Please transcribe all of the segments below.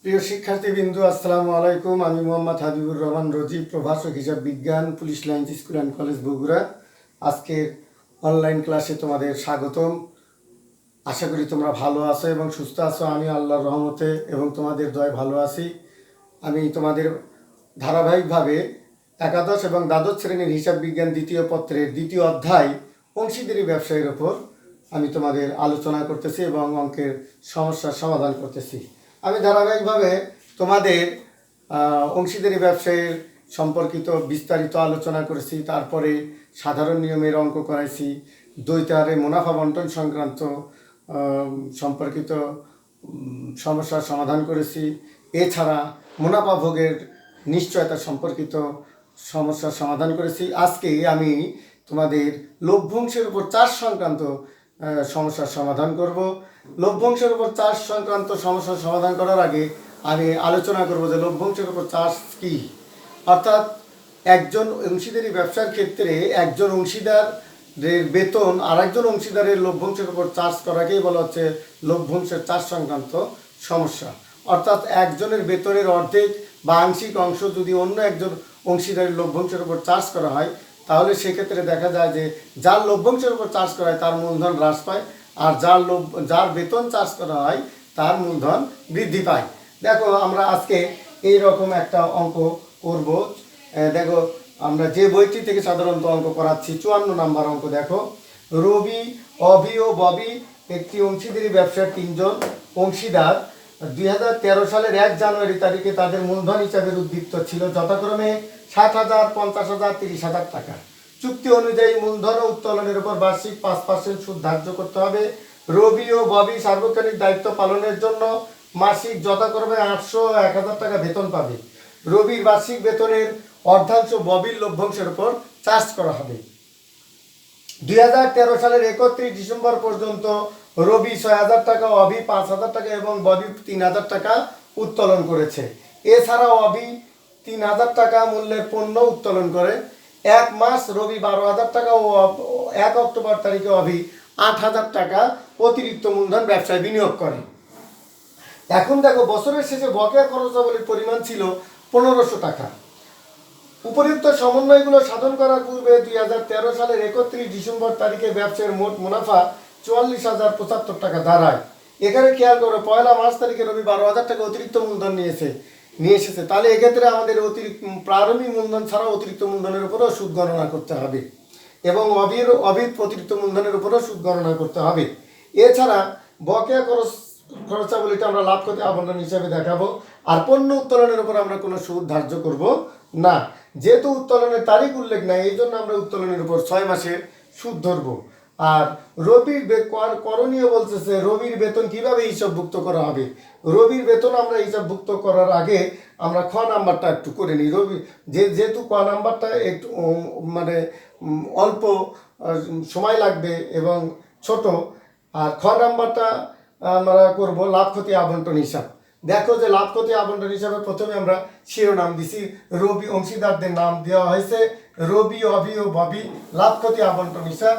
প্রিয় শিক্ষার্থীবৃন্দ, আসসালামু আলাইকুম। আমি মোহাম্মদ হাবিবুর রহমান রোজি, প্রভাষক হিসাব বিজ্ঞান, police lines school and college Bogura. আজকের অনলাইন ক্লাসে তোমাদের স্বাগতম। আশা করি তোমরা ভালো আছো এবং সুস্থ আছো। আমি আল্লাহর রহমতে এবং তোমাদের দয়ায় ভালো আছি। আমি তোমাদের ধারাবাহিকভাবে একাদশ এবং দ্বাদশ শ্রেণীর হিসাব বিজ্ঞান দ্বিতীয় পত্রের দ্বিতীয় অধ্যায় অংশীদারি ব্যবসায়ের ওপর আমি তোমাদের আলোচনা করতেছি এবং অঙ্কের সমস্যার সমাধান করতেছি। আমি ধারাবাহিকভাবে তোমাদের অংশীদারি ব্যবসায়ের সম্পর্কিত বিস্তারিত আলোচনা করেছি। তারপরে সাধারণ নিয়মের অঙ্ক করাইছি, দ্বৈত হারে মুনাফা বন্টন সংক্রান্ত সম্পর্কিত সমস্যার সমাধান করেছি। এছাড়া মুনাফা ভোগের নিশ্চয়তা সম্পর্কিত সমস্যার সমাধান করেছি। আজকে আমি তোমাদের লভ্যাংশের উপর চাষ সংক্রান্ত সমস্যার সমাধান করব। লভ্যাংশের উপর চাষ সংক্রান্ত সমস্যার সমাধান করার আগে আমি আলোচনা করব যে লভ্যাংশের উপর চাষ কী। অর্থাৎ একজন অংশীদারি ব্যবসার ক্ষেত্রে একজন অংশীদারের বেতন আর একজন অংশীদারের লভ্যাংশের উপর চার্জ করাকেই বলা হচ্ছে লভ্যাংশের চাষ সংক্রান্ত সমস্যা। অর্থাৎ একজনের বেতনের অর্ধেক বা আংশিক অংশ যদি অন্য একজন অংশীদারের লভ্যাংশের উপর চার্জ করা হয়, তাহলে সেক্ষেত্রে দেখা যায় যে যার লভ্যাংশের উপর চার্জ করা হয় তার মূলধন হ্রাস পায়, আর যার বেতন চার্জ করা হয় তার মূলধন বৃদ্ধি পায়। দেখো, আমরা আজকে এই রকম একটা অঙ্ক করব। দেখো, আমরা যে বইটি থেকে সাধারণত অঙ্ক করাচ্ছি 54 নাম্বার অঙ্ক। দেখো, রবি, অভি ও ববি একটি অংশীদারি ব্যবসার তিনজন অংশীদার 2013 সালের 1 জানুয়ারি তারিখে তাদের মূলধন হিসাবে উদ্বৃত্ত ছিল যথাক্রমে 60,000, 50,000, 30,000 টাকা। চুক্তি অনুযায়ী মূলধন ও উত্তোলনের উপর বার্ষিক 5% সুদ ধার্য করতে হবে। রবি ও ববি সার্বক্ষণিক দায়িত্ব পালনের জন্য মাসিক যথাক্রমে 800 ও 1,000 টাকা বেতন পাবে। রবির বার্ষিক বেতনের অর্ধাংশ ববির লভ্যাংশের উপর চার্জ করা হবে। 2013 সালের 31 ডিসেম্বর পর্যন্ত রবি 6,000 টাকা, অভি 5,000 টাকা এবং ববি 3,000 টাকা উত্তোলন করেছে। এছাড়াও অভি 3,000 টাকা মূল্যের পণ্য উত্তোলন করে। 1 মাস রবি 12,000 টাকা ও 1 অক্টোবর তারিখে অভি 8,000 টাকা অতিরিক্ত মূলধন ব্যবসায় বিনিয়োগ করে। এখন দেখো, বছরের শেষে বকেয়া খরচাবলীর পরিমাণ ছিল 1,500 টাকা। উপরিউক্ত সমন্বয়গুলো সাধন করার পূর্বে 2013 সালের 31 ডিসেম্বর তারিখে ব্যবসায়ের মোট মুনাফা 44,075 টাকা দাঁড়ায়। এখানে খেয়াল করো, 1 মার্চ তারিখে রবি 12,000 টাকা অতিরিক্ত মূলধন নিয়ে এসেছে। তাহলে এক্ষেত্রে আমাদের অতিরিক্ত প্রারম্ভিক মূলধন ছাড়াও অতিরিক্ত মূলধনের উপরেও সুদ গণনা করতে হবে এবং অবির অতিরিক্ত মূলধনের উপরেও সুদ গণনা করতে হবে। এছাড়া বকেয়া খরচাবলীটা আমরা লাভ ক্ষতি আবন্টন হিসাবে দেখাবো। আর পণ্য উত্তোলনের উপর আমরা কোনো সুদ ধার্য করব না। যেহেতু উত্তোলনের তারিখ উল্লেখ নাই, এই জন্য আমরা উত্তোলনের উপর 6 মাসের সুদ ধরব। আর রবির করণীয় বলতেছে রবির বেতন কিভাবে হিসাবভুক্ত করা হবে। রবির বেতন আমরা হিসাবভুক্ত করার আগে আমরা খ নাম্বারটা একটু করে নিই। যেহেতু ক নাম্বারটা একটু মানে অল্প সময় লাগবে এবং ছোট, আর খ নাম্বারটা আমরা করব লাভ ক্ষতি আবন্টন হিসাব। দেখো যে লাভ ক্ষতি আবন্টন হিসাবে প্রথমে আমরা শিরোনাম দিছি। রবি অংশীদারদের নাম দেওয়া হয়েছে রবি, অভি ও ববি। লাভ ক্ষতি আবন্টন হিসাব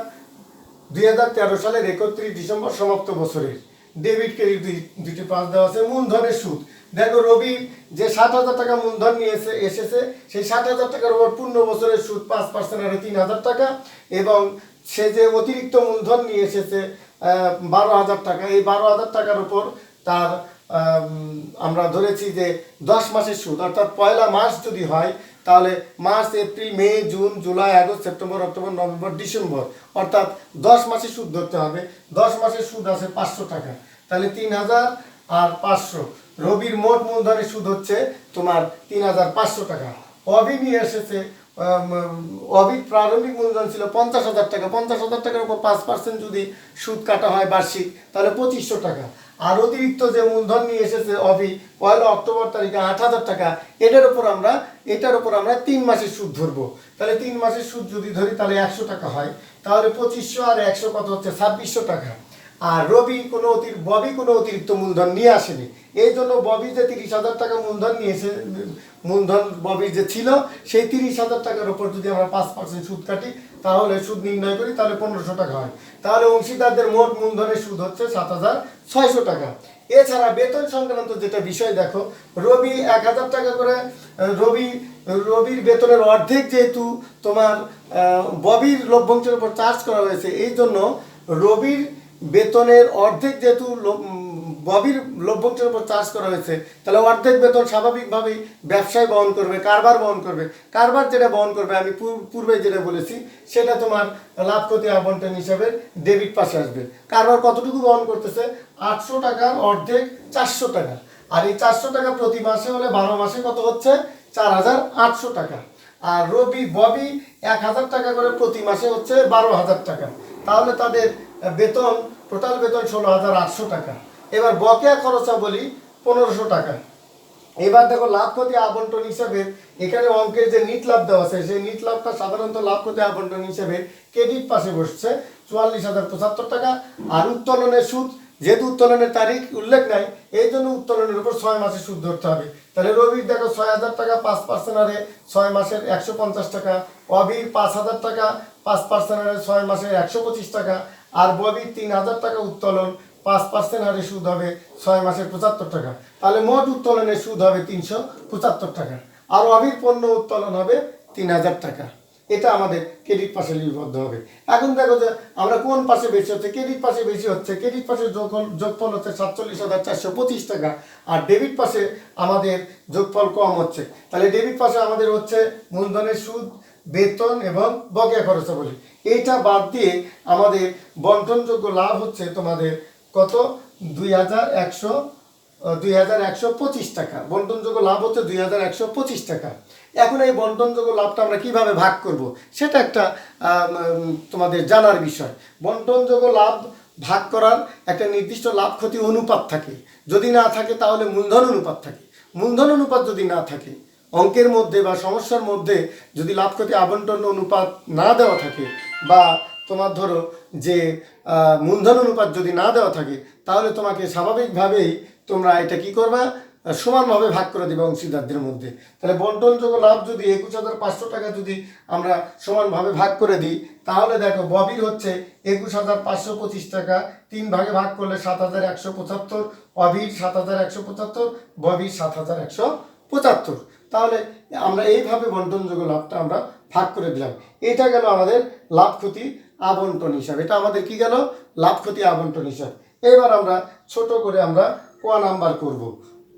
2013 সালের 31 ডিসেম্বর সমাপ্ত বছরের। ডেবিট ক্রেডিট দুটি পাঁচ দেওয়া আছে। মূলধনের সুদ, দেখো রবি যে 60,000 টাকা মূলধন নিয়ে এসেছে, সেই 60,000 টাকার উপর পূর্ণ বছরের সুদ 5% হারে 3,000 টাকা, এবং সে যে অতিরিক্ত মূলধন নিয়ে এসেছে 12,000 টাকা, এই 12,000 টাকার উপর তার আমরা ধরেছি যে 10 মাসের সুদ। অর্থাৎ 1 মার্চ যদি হয় তাহলে March, April, May, June, July, August, September, October, November, December, অর্থাৎ 10 মাসের সুদ ধরতে হবে। 10 মাসের সুদ আছে 500 টাকা, তাহলে 3,000 আর 500, রবির মোট মূলধনের সুদ হচ্ছে তোমার 3,500 টাকা। অভি নিয়ে এসেছে, অভির প্রারম্ভিক মূলধন ছিল 50,000 টাকা। 50,000 টাকার উপর 5% যদি সুদ কাটা হয় বার্ষিক, তাহলে 2,500 টাকা। আর অতিরিক্ত যে মূলধন নিয়ে এসেছে অভি 1 অক্টোবর তারিখে 8,000 টাকা, এটার উপর আমরা 3 মাসের সুদ ধরবো। তাহলে 3 মাসের সুদ যদি ধরি তাহলে 100 টাকা হয়, তাহলে 2,500 আর 100 কত হচ্ছে 2,600 টাকা। আর ববি কোনো অতিরিক্ত মূলধন নিয়ে আসেনি, এই জন্য ববি যে 30,000 টাকা মূলধন ববির যে ছিল, সেই 30,000 টাকার উপর যদি আমরা 5% সুদ কাটি, তাহলে সুদ নির্ণয় করি, তাহলে 1,500 টাকা হয়। তাহলে অংশীদারদের মোট মূলধনের সুদ হচ্ছে 7,600 টাকা। এছাড়া বেতন সংক্রান্ত যেটা বিষয় দেখো, রবি 1,000 টাকা করে, রবির বেতনের অর্ধেক যেহেতু তোমার ববির লভ্যাংশের উপর চার্জ করা হয়েছে, এই জন্য রবির বেতনের অর্ধেক যেহেতু ববির লভ্যাংশের উপর চার্জ করা হয়েছে, তাহলে অর্ধেক বেতন স্বাভাবিকভাবেই ব্যবসায় বহন করবে, কারবার বহন করবে। কারবার যেটা বহন করবে, আমি পূর্বে যেটা বলেছি, সেটা তোমার লাভ ক্ষতি আবন্টন হিসাবে ডেবিট পাশে আসবে। কারবার কতটুকু বহন করতেছে? 800 টাকার অর্ধেক 400 টাকা। আর এই 400 টাকা প্রতি মাসে হলে 12 মাসে কত হচ্ছে? 4,800 টাকা। আর ববি 1,000 টাকা করে প্রতি মাসে হচ্ছে 12,000 টাকা। তাহলে তাদের বেতন, টোটাল বেতন 16,800 টাকা। এবার বকেয়া খরচা বলি 1,500 টাকা। এবার দেখো লাভ ক্ষতি আবন্টন হিসাবে এখানে অঙ্কের যে নিট লাভ দেওয়া আছে, সেই নিট লাভটা সাধারণত লাভ ক্ষতি আবন্টন হিসাবে ক্রেডিট পাশে বসছে 44,075 টাকা। আর উত্তোলনের সুদ, যেহেতু উত্তোলনের তারিখ উল্লেখ নাই, এই জন্য উত্তোলনের উপর 6 মাসের সুদ ধরতে হবে। তাহলে রবির দেখো 6,000 টাকা 5% হারে 6 মাসের 150 টাকা, অবির 5,000 টাকা 5% হারে 6 মাসের 125 টাকা, আর ববির 3,000 টাকা উত্তোলন 5% হারে সুদ হবে 6 মাসের 75 টাকা। তাহলে মোট উত্তোলনের সুদ হবে 375 টাকা। আর অবির পণ্য উত্তোলন হবে 3,000 টাকা। এটা আমাদের ক্রেডিট পাশে লিপিবদ্ধ হবে। এখন দেখো যে আমরা কোন পাশে বেশি হচ্ছে? ক্রেডিট পাশে বেশি হচ্ছে। ক্রেডিট পাশে যোগফল হচ্ছে 47,425 টাকা, আর ডেবিট পাশে আমাদের যোগফল কম হচ্ছে। তাহলে ডেবিট পাশে আমাদের হচ্ছে মূলধনের সুদ, বেতন এবং বকেয়া খরচা বলি। এইটা বাদ দিয়ে আমাদের বন্টনযোগ্য লাভ হচ্ছে তোমাদের কত? 2,125 টাকা। বন্টনযোগ্য লাভ হচ্ছে 2,125 টাকা। এখন এই বন্টনযোগ্য লাভটা আমরা কিভাবে ভাগ করব, সেটা একটা তোমাদের জানার বিষয়। বন্টনযোগ্য লাভ ভাগ করার একটা নির্দিষ্ট লাভ ক্ষতি অনুপাত থাকে। যদি না থাকে তাহলে মূলধন অনুপাত থাকে। মূলধন অনুপাত যদি না থাকে, অঙ্কের মধ্যে বা সমস্যার মধ্যে যদি লাভ ক্ষতি আবন্টন অনুপাত না দেওয়া থাকে, বা তোমার ধরো যে মূলধন অনুপাত যদি না দেওয়া থাকে, তাহলে তোমাকে স্বাভাবিকভাবেই তোমরা এটা কি করবা? সমানভাবে ভাগ করে দিবে অংশীদারদের মধ্যে। তাহলে বন্টনযোগ্য লাভ যদি 21,500 টাকা যদি আমরা সমানভাবে ভাগ করে দিই, তাহলে দেখো ববির হচ্ছে 21,525 টাকা, 3 ভাগে ভাগ করলে 7,175, অবির 7,175, ববির 7,175। তাহলে আমরা এইভাবে বন্টনযোগ্য লাভটা আমরা ভাগ করে দিলাম। এটা গেল আমাদের লাভ ক্ষতি আবন্টন হিসাব। এটা আমাদের কি গেল? লাভ ক্ষতি আবন্টন হিসাব। এবার আমরা ছোট করে আমরা ক নাম্বার করব।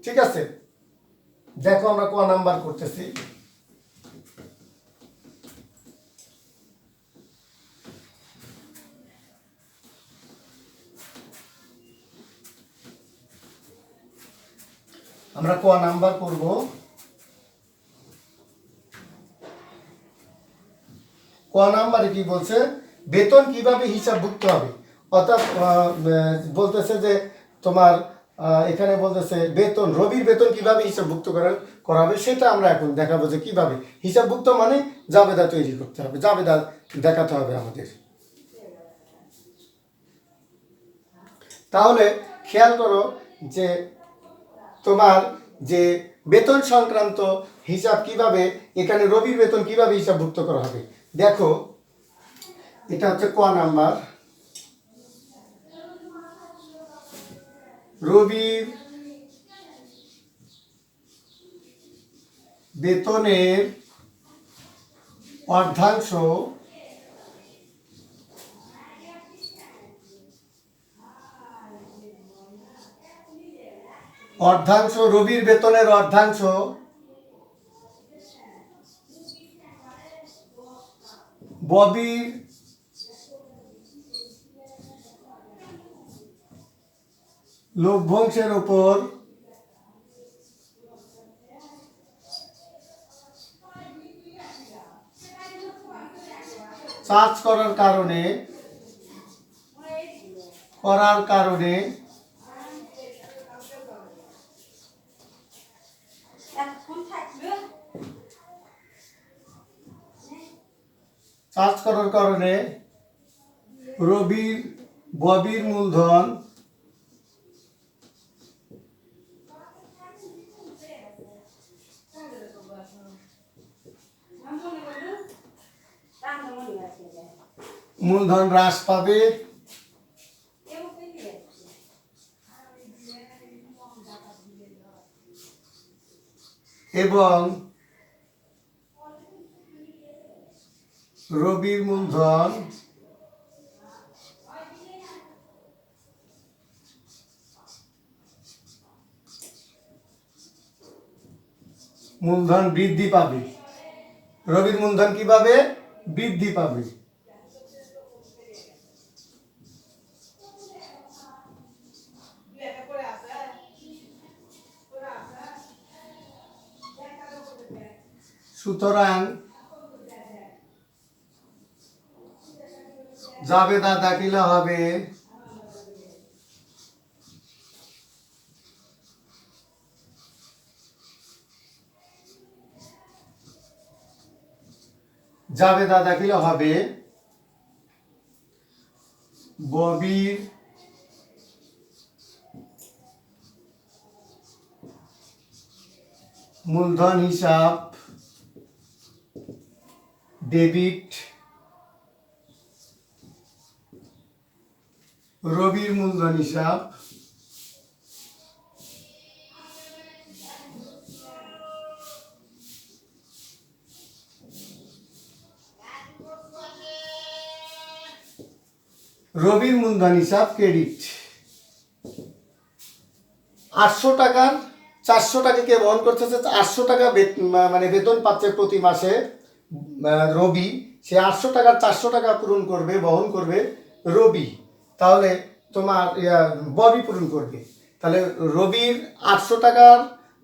ঠিক আছে, দেখো আমরা ক নাম্বার করতেছি। আমরা ক নাম্বার করব। ক নাম্বারে কি বলছে? বেতন কিভাবে হিসাবভুক্ত হবে। অর্থাৎ বলতেছে যে তোমার এখানে বলতেছে বেতন, রবির বেতন কিভাবে হিসাবভুক্ত করা হবে, সেটা আমরা এখন দেখাবো যে কিভাবে হিসাবভুক্ত, মানে জাবেদা তৈরি করতে হবে, জাবেদা দেখাতে হবে আমাদের। তাহলে খেয়াল করো যে তোমার যে বেতন সংক্রান্ত হিসাব কিভাবে, এখানে রবির বেতন কিভাবে হিসাবভুক্ত করা হবে। দেখো এটা হচ্ছে ক নাম্বার। রবির বেতনের অর্ধাংশ রবির বেতনের অর্ধাংশ ববির লভ্যাংশের উপর চার্জ করার কারণে ববির মূলধন হ্রাস পাবে এবং রবির মূলধন বৃদ্ধি পাবে। রবির মূলধন কি পাবে? বৃদ্ধি পাবে। সুতরাং জাবেদা দাখিলা হবে ববির মূলধন হিসাব ডেবিট, রবির মূলধন হিসাব ক্রেডিট। 800 টাকার 400 টাকা কে বহন করতেছে? 800 টাকা মানে বেতন পাচ্ছে প্রতি মাসে রবি। সে 800 টাকার 400 টাকা বহন করবে রবি। তাহলে তোমার ববি পূরণ করবে। তাহলে রবির 800 টাকার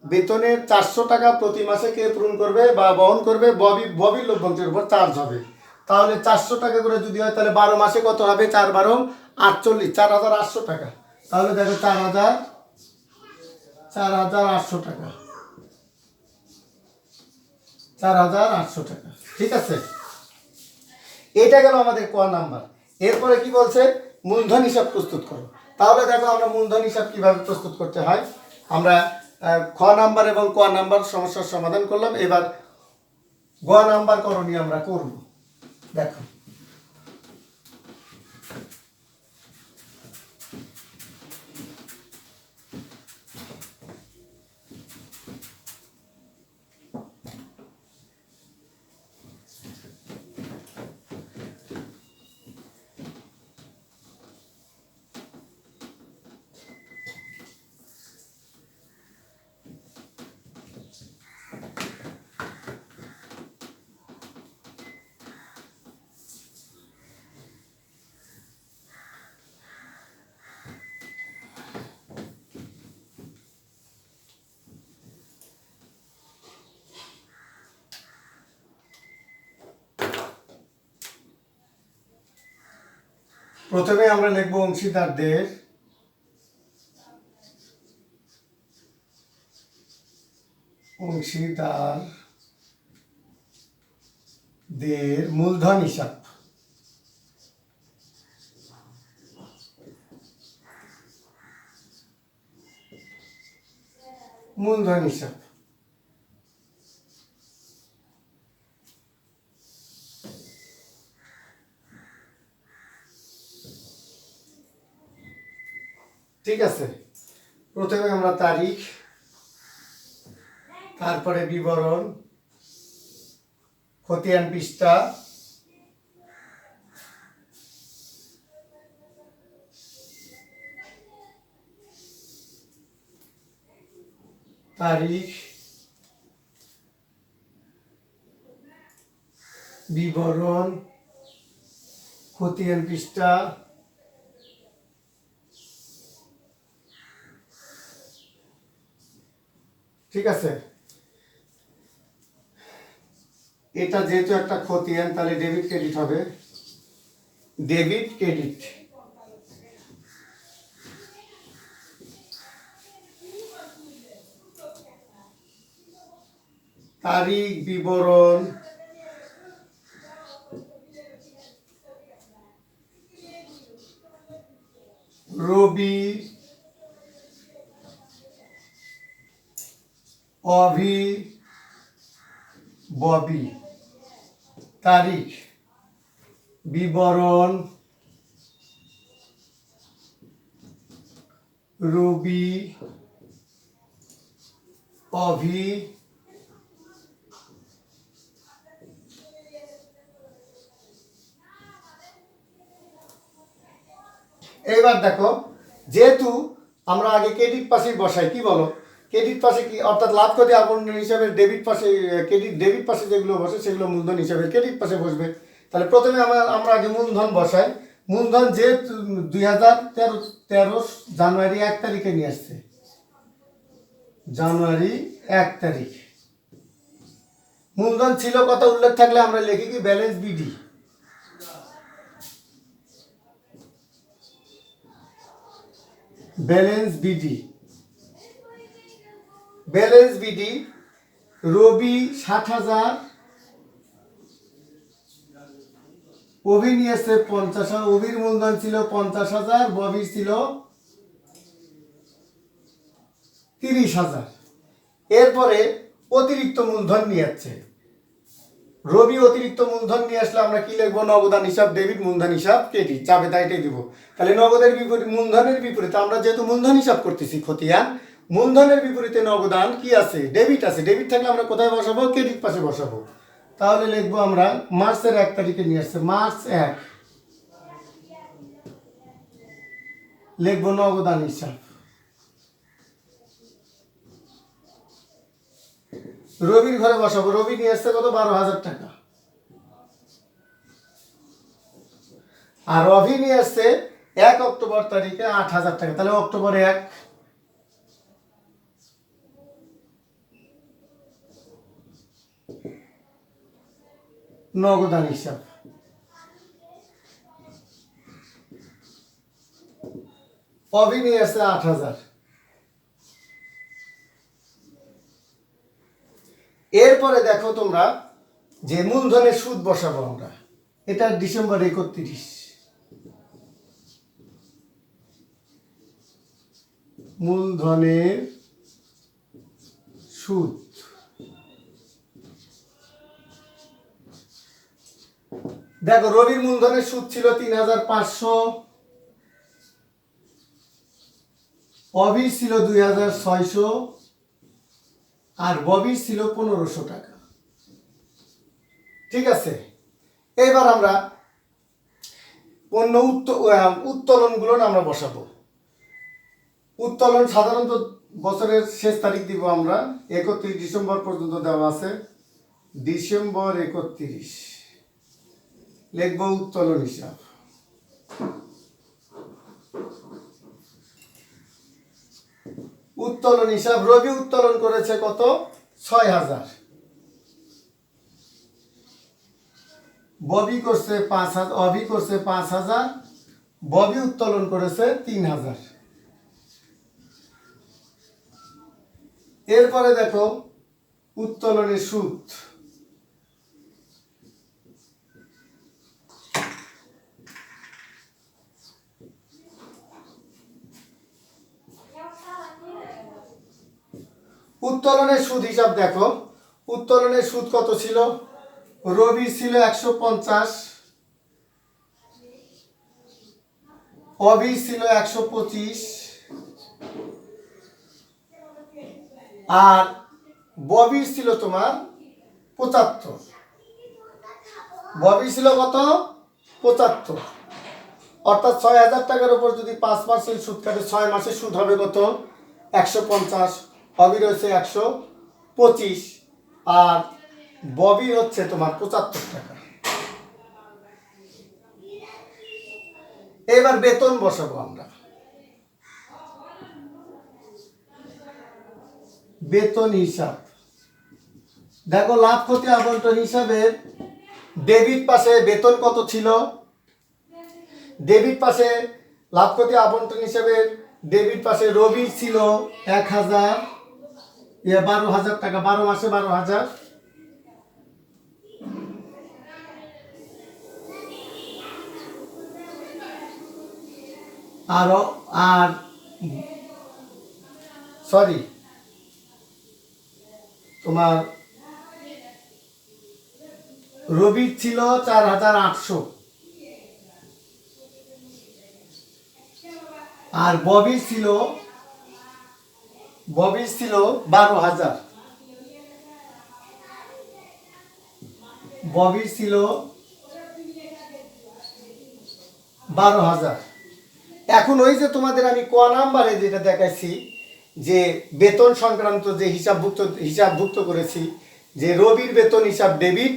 বেতনের 400 টাকা প্রতি মাসে কে পূরণ করবে বা বহন করবে? ববির লভ্যাংশের উপর চার্জ হবে। তাহলে 400 টাকা করে যদি হয় তাহলে 12 মাসে কত হবে? 4 12 48, 4800 টাকা। তাহলে দেখো 4800 টাকা, 4800 টাকা। ঠিক আছে, এটা গেল আমাদের ক নাম্বার। এরপরে কি বলছে? মূলধন হিসাব প্রস্তুত করো। তাহলে দেখো আমরা মূলধন হিসাব কিভাবে প্রস্তুত করতে হয়। আমরা খ নাম্বার এবং ক নাম্বার সমস্যার সমাধান করলাম। এবার গ নাম্বার করণীয় আমরা করব। দেখো, প্রথমে আমরা লিখব অংশীদারদের মূলধন হিসাব। ঠিক আছে, প্রথমে আমরা তারিখ, তারপরে বিবরণ, খতিয়ান পৃষ্ঠা, তারিখ, বিবরণ, খতিয়ান পৃষ্ঠা, ঠিক আছে। এটা যেহেতু একটা খতিয়ান, তাহলে ডেবিট ক্রেডিট হবে। ডেবিট ক্রেডিট, তারিখ, বিবরণ, রবি, অভি, ববি। তারিখ, বিবরণ, রবি, অভি, এইবার দেখো, যেহেতু আমরা আগে ক্রেডিট পাশে বসাই, কি বলো, ক্রেডিট পাশে কি অর্থাৎ লাভ ক্ষতি আবরণ হিসাবে ডেবিট পাশে, ডেবিট পাশে যেগুলো বসে সেগুলো মূলধন হিসাবে ক্রেডিট পাশে বসবে। তাহলে প্রথমে আমরা আগে মূলধন বসাই। মূলধন যে 2013 জানুয়ারি 1 তারিখে নিয়ে আসছে, জানুয়ারি 1 তারিখ মূলধন ছিল কত উল্লেখ থাকলে আমরা লিখি কি balance BD. Balance BD, balance BD Rabi 60,000, Abhi নিয়েছে 50,000, অভির মূলধন ছিল 50,000, ববির ছিল 30,000। এরপরে অতিরিক্ত মূলধন নিয়ে যাচ্ছে রবি। অতিরিক্ত মূলধন নিয়ে আসলে আমরা কি লিখবো, নগদান হিসাব ডেবিট, মূলধন হিসাব ক্রেডিট, চাপে তাইটাই দিব। তাহলে নগদের বিপরীত, মূলধনের বিপরীতে আমরা যেহেতু মূলধন হিসাব করতেছি খতিয়ান, মূলধনের বিপরীতে নগদান কি আছে, ডেবিট আছে। ডেবিট থাকলে আমরা কোথায় বসাবো, ক্রেডিট পাশে বসাবো। তাহলে লিখবো আমরা মার্চের 1 তারিখে নিয়ে আসছে, মার্চ 1 লিখবো নগদান হিসাব। রবির ঘরে বসাবো, রবি নিয়ে আসছে কত, 12,000 টাকা। আর অভি নিয়ে আসছে 1 অক্টোবর তারিখে 8,000 টাকা। তাহলে অক্টোবর 1 নগদান হিসাব। অভি নিয়ে আসছে 8,000। এরপরে দেখো তোমরা যে মূলধনের সুদ বসাবো আমরা, এটা ডিসেম্বর 31, মূলধনের সুদ। দেখো রবির মূলধনের সুদ ছিল 3,500, অবির ছিল 2,600, আর ববির ছিল 1,500 টাকা। ঠিক আছে, এবার আমরা পণ্য উত্তোলনগুলো আমরা বসাবো। উত্তোলন সাধারণত বছরের শেষ তারিখ দিব আমরা, 31 ডিসেম্বর পর্যন্ত দেওয়া আছে, ডিসেম্বর 31 লিখবো উত্তোলন হিসাব। উত্তোলন হিসাব রবি উত্তোলন করেছে কত, 6,000, ববি করছে 5,000, অভি করছে 5,000, ববি উত্তোলন করেছে 3,000। এরপরে দেখো উত্তোলনের সুদ। উত্তোলনের সুদ হিসাব দেখো, উত্তোলনের সুদ কত ছিল, রবি ছিল 150, অবি ছিল 125, আর ববির ছিল তোমার 75। ববি ছিল কত, 75। অর্থাৎ 6,000 টাকার উপর যদি 5% সুদ কাটে, 6 মাসে সুদ হবে কত, 150। অবির হচ্ছে 125, আর ববির হচ্ছে তোমার 75 টাকা। এবার বেতন বসাবো আমরা। বেতন হিসাব দেখো, লাভ ক্ষতি আবন্টন হিসাবে ডেবিট পাশে বেতন কত ছিল, ডেবিট পাশে লাভ ক্ষতি আবন্টন হিসাবে ডেবিট পাশে রবি ছিল 1,000, 12,000 টাকা, 12 মাসে 12,000। আর সরি তোমার রবির ছিল 4,800, আর ববির ছিল 12,000, ববির ছিল 12,000। এখন ওই যে তোমাদের আমি ক নাম্বারে যেটা দেখাইছি যে বেতন সংক্রান্ত যে হিসাবভুক্ত করেছি, যে রবির বেতন হিসাব ডেবিট,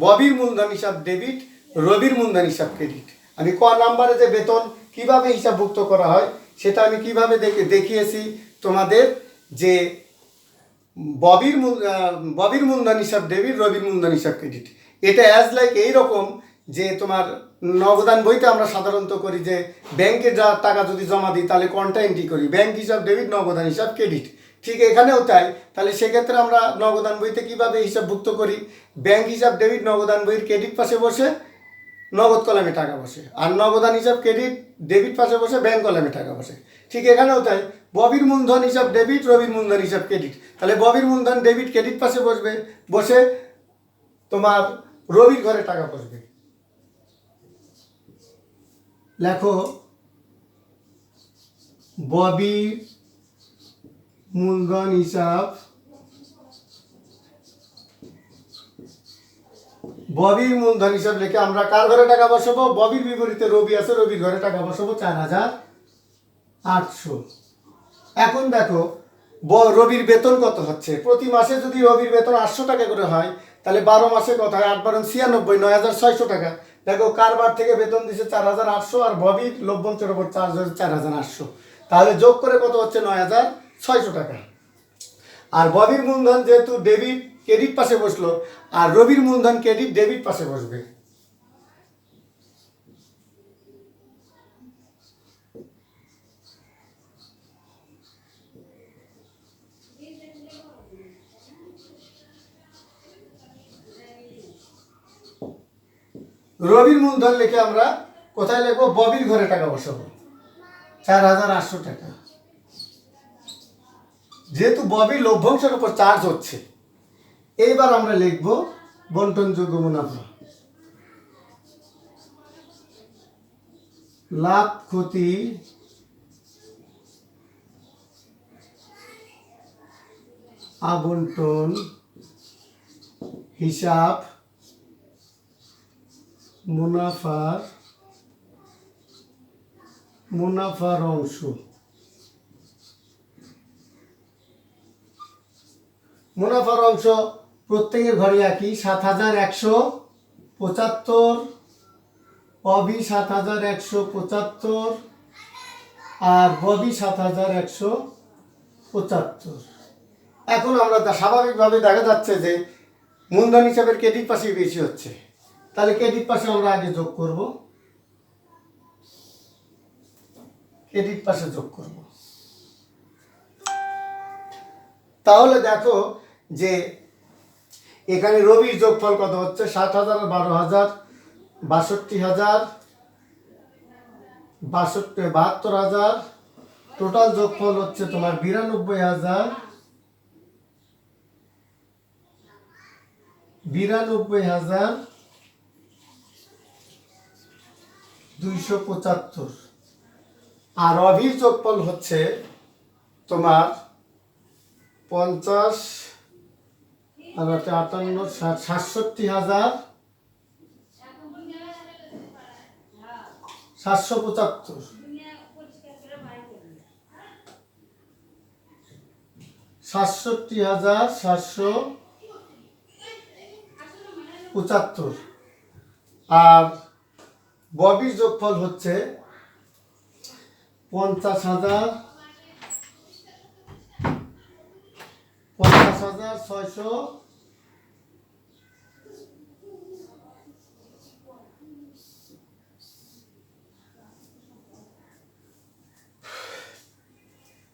ববির মূলধন হিসাব ডেবিট, রবির মূলধন হিসাব ক্রেডিট। আমি ক নাম্বারে যে বেতন কিভাবে হিসাবভুক্ত করা হয় সেটা আমি কিভাবে দেখিয়েছি তোমাদের, যে ববির মূলধন হিসাব ডেবিট, রবির মূলধন হিসাব ক্রেডিট। এটা অ্যাজ লাইক এইরকম যে তোমার নগদান বইতে আমরা সাধারণত করি যে ব্যাংকে যা টাকা যদি জমা দিই তাহলে কোনটা এন্ট্রি করি, ব্যাংক হিসাব ডেবিট, নগদান হিসাব ক্রেডিট। ঠিক এখানেও তাই। তাহলে সেক্ষেত্রে আমরা নগদান বইতে কিভাবে হিসাবভুক্ত করি, ব্যাংক হিসাব ডেবিট নগদান বইয়ের ক্রেডিট পাশে বসে নগদ কলামে টাকা বসে, আর নগদান হিসাব ক্রেডিট ডেবিট পাশে বসে ব্যাংক কলামে টাকা বসে। ঠিক এখানেও তাই, ববির মূলধন হিসাব ডেবিট, রবির মূলধন হিসাব ক্রেডিট। তাহলে ববির মূলধন ডেবিট ক্রেডিট পাশে বসে তোমার রবির ঘরে টাকা বসবে। লেখো ববির মূলধন হিসাব, ববির মূলধন হিসাব লিখে আমরা কার ঘরে টাকা বসাবো, ববির বিপরীতে রবি আছে, রবির ঘরে টাকা বসাবো 4,800। এখন দেখো রবির বেতন কত হচ্ছে, প্রতি মাসে যদি রবির বেতন 800 টাকা করে হয় তাহলে 12 মাসে কত হয়, 8 × 96, 9,600 টাকা। দেখো কারবার থেকে বেতন দিছে 4,800 আর ববির লভ্যাংশের উপর চার্জ হচ্ছে 4,800, তাহলে যোগ করে কত হচ্ছে 9,600 টাকা। আর ববির মূলধন যেহেতু ডেবিট ক্রেডিট পাশে বসলো, আর রবির মূলধন ক্রেডিট ডেবিট পাশে বসবে। রবির মূলধন লিখে আমরা কোথায় লিখবো, ববির ঘরে টাকা বসাবো 4,800 টাকা। যেহেতু ববির লভ্যাংশের উপর চার্জ হচ্ছে, এইবার আমরা লিখব বন্টনযোগ্য মুনাফা, লাভ ক্ষতি আবন্টন হিসাব মুনাফার অংশ। মুনাফার অংশ প্রত্যেকের ঘরে একই 7,175, অবি 7,175 আর ববি 7,175। এখন আমরা স্বাভাবিকভাবে দেখা যাচ্ছে যে মূলধন হিসাবের ক্রেডিট পাশে বেশি হচ্ছে, তাহলে ক্রেডিট পাশে আমরা আগে যোগ করব, ক্রেডিট পাশে যোগ করব। তাহলে দেখো যে এখানে রবির যোগফল কত হচ্ছে, 60,000 আর 12,000 62,000 72,000, টোটাল যোগফল হচ্ছে তোমার 92,275। আর অভির যোগফল হচ্ছে তোমার 50 আর 58 67,775। 67,775। আর ববির যোগফল হচ্ছে 50,600।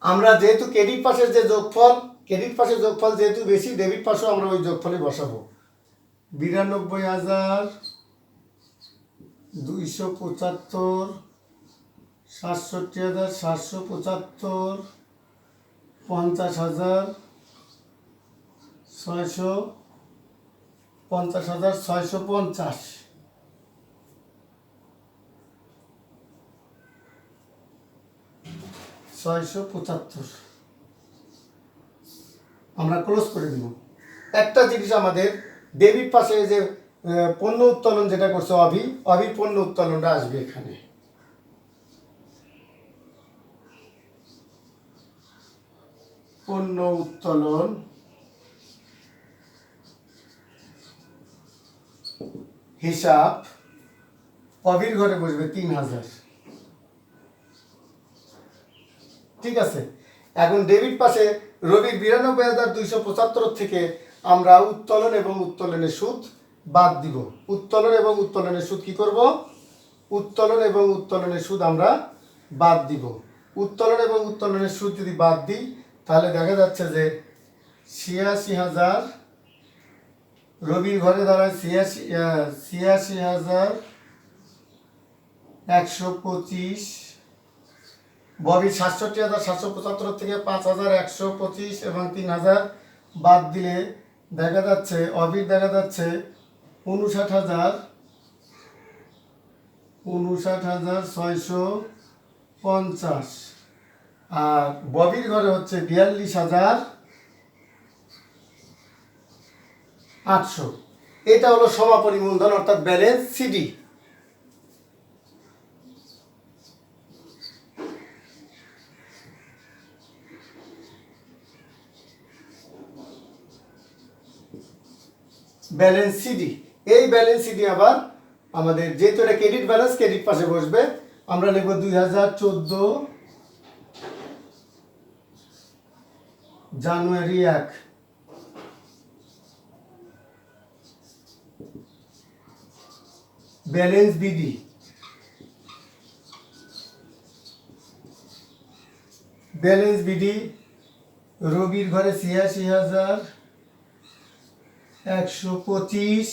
আমরা যেহেতু ক্রেডিট পাশের যে যোগফল, ক্রেডিট পাশের যোগফল যেহেতু বেশি, ডেবিট পাশেও আমরা ওই যোগফলে বসাবো। 92,275, 67,775, 50,650, 675 আমরা ক্লোজ করে দিব। একটা জিনিস আমাদের ডেবিট পাশে যে পণ্য উত্তোলন যেটা করছে অভির পণ্য উত্তোলনটা আসবে এখানে। পণ্য উত্তোলন হিসাব অবির ঘরে বসবে 3000। ঠিক আছে, এখন ডেবিট পাশে রবির 92,275 থেকে আমরা উত্তোলন এবং উত্তোলনের সুদ বাদ দিব। উত্তোলন এবং উত্তোলনের সুদ কি করব? উত্তোলন এবং উত্তোলনের সুদ আমরা বাদ দিব। উত্তোলন এবং উত্তোলনের সুদ যদি বাদ দিই তাহলে দেখা যাচ্ছে যে 86,000 রবির ঘরে দাঁড়ায় 86,125। ববির 67,775 থেকে 5,125 এবং 3,000 বাদ দিলে দেখা যাচ্ছে অবির দেখা যাচ্ছে 59,650। আর ববির ঘরে হচ্ছে 42,800। এটা হলো সমাপনী মূলধন অর্থাৎ ব্যালেন্স সিডি। ব্যালেন্স সিডি, এই ব্যালেন্স সিডি আবার আমাদের যেহেতু এটা ক্রেডিট ব্যালেন্স, ক্রেডিট পাশে বসবে। আমরা লিখব 2014 জানুয়ারি 1। ব্যালেন্স বিডি, ব্যালেন্স বিডি রবির ঘরে 86,125,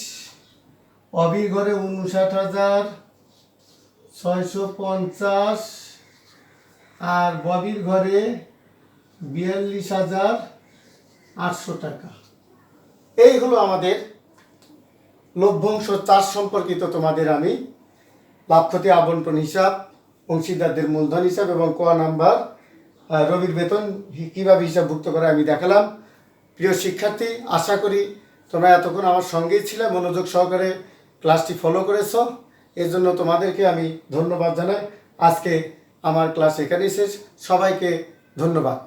অবির ঘরে 59,650 আর ববির ঘরে 42,800 টাকা। এই হলো আমাদের লভ্যাংশ চার্জ সম্পর্কিত তোমাদের আমি লাভ ক্ষতি আবন্টন হিসাব, অংশীদারদের মূলধন হিসাব এবং ক নাম্বার রবির বেতন কীভাবে হিসাবভুক্ত করে আমি দেখালাম। প্রিয় শিক্ষার্থী, আশা করি তোমরা এতক্ষণ আমার সঙ্গেই ছিলে, মনোযোগ সহকারে ক্লাসটি ফলো করেছো। এর জন্য তোমাদেরকে আমি ধন্যবাদ জানাই। আজকে আমার ক্লাস এখানেই শেষ। সবাইকে ধন্যবাদ।